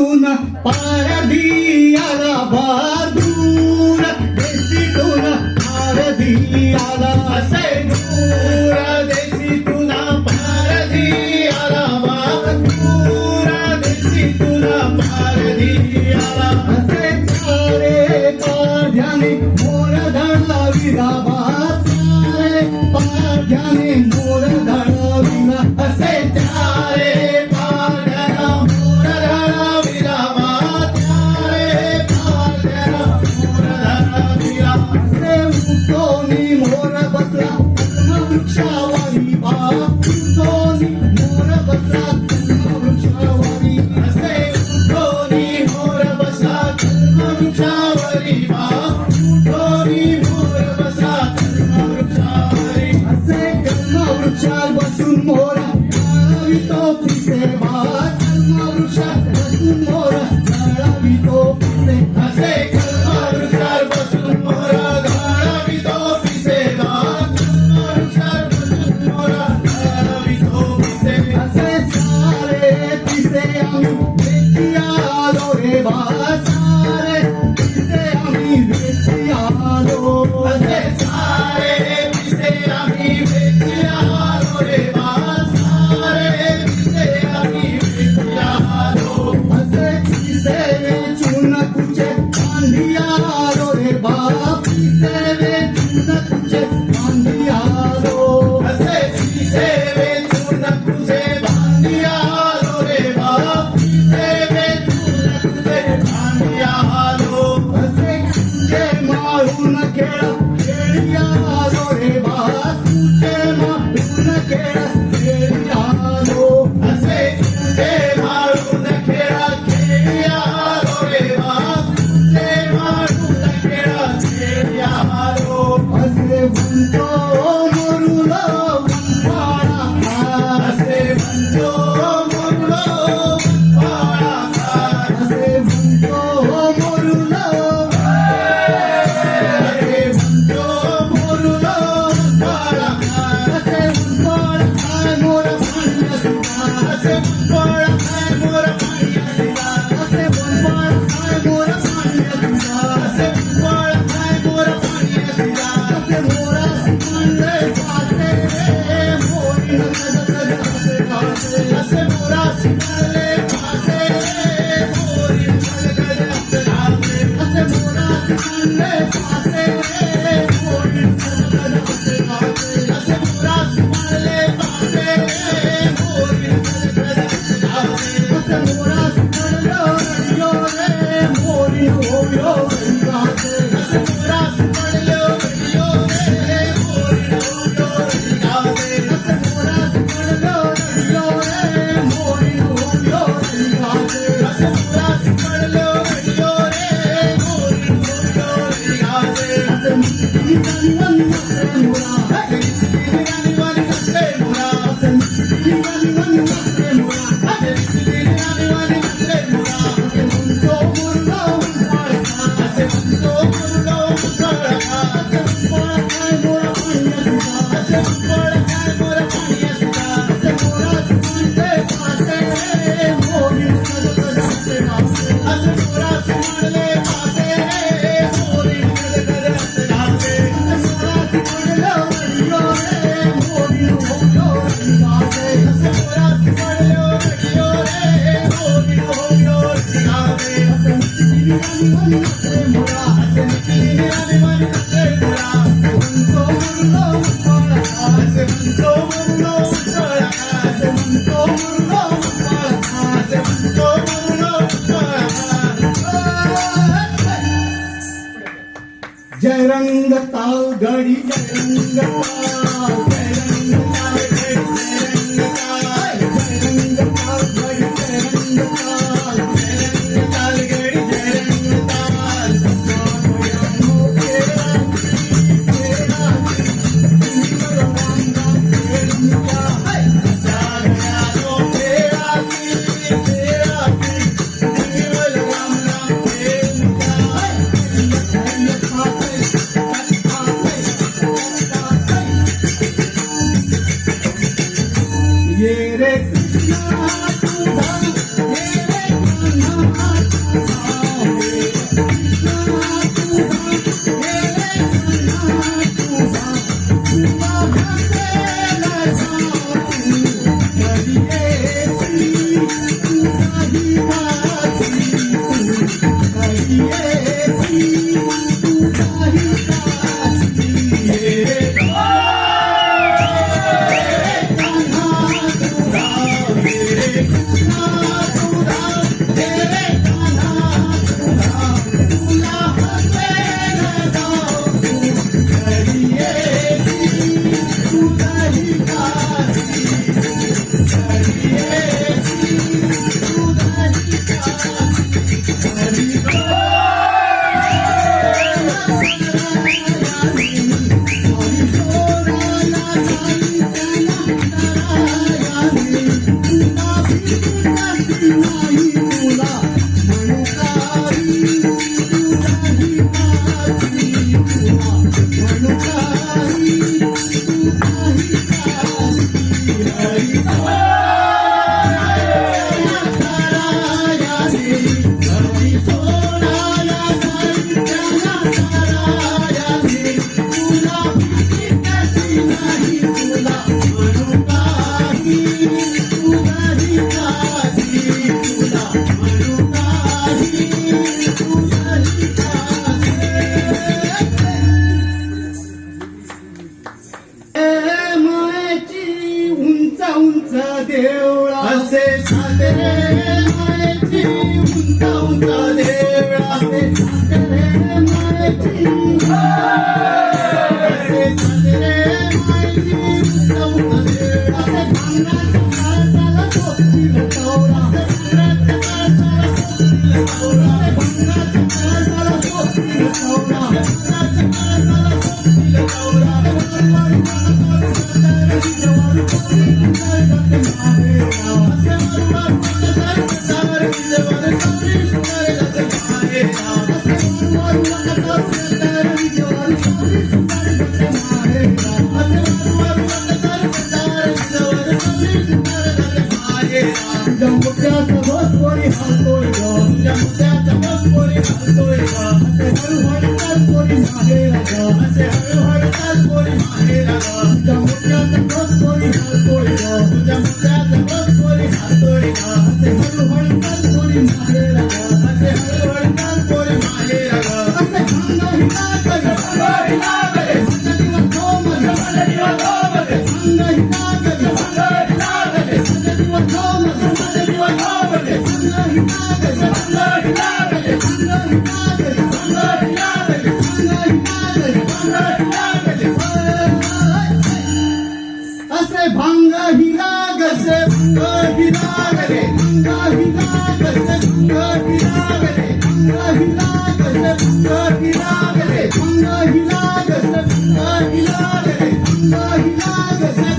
देशीतून पारधी आला बहादूर, देशीतून पारधी आला असे दूर, देशीतून पारधी आला बहादूर, देशीतून पारधी आला असे चारे पाढ्याने मोर धरला विराबा, चारे पाढ्याने मोर धरला विरा असे चारे वृक्षावरी दोन्ही मोर बसला वृक्षावरी असे दोन्ही मोर बसला वृक्षावरी दोन्ही मोर बसला वृक्षावरी असे वृक्षावर बसून मोर जळावितो पिसे वृक्षात बसून मोर जळावितो पिसे असे वृक्षावर बसून मोर जळावितो पिसे जय रंग ताल घडी जय रंग विजेवर सावली सुंदर जाते माहेरा असे वारू वाटतात सत्तर विजेवर सावली सुंदर जाते माहेरा असे वारू वाटतात सत्तर विजेवर सावली सुंदर जाते माहेरा तुझ्या मोठ्याचा बस कोणी हालतोय ग तुझ्या मोठ्याचा बस कोणी हालतोय ग असे हळूहळू चाल कोणी माहेरा ग असे हळूहळू चाल कोणी माहेरा ग तुझ्या मोठ्याचा बस कोणी हालतोय ग तुझ्या मोठ्याचा बस कोणी हालतोय ग असे हळूहळू चाल कोणी माहेरा ग असे हळूहळू चाल कोणी माहेरा ग असे भांग हिला करे संगतीवर थोमस संगतीवर थोमस भांग हिला करे संगतीवर थोमस संगतीवर थोमस भांग हिला करे भांग हिला करे भांग हिला करे भांग हिला करे भांग हिला करे असे भांग हिला गसे भांग हिला गरे भांग हिला गसे भांग हिला गरे भांग हिला गसे भांग हिला गरे भांग हिला गसे भांग हिला गरे भांग हिला गसे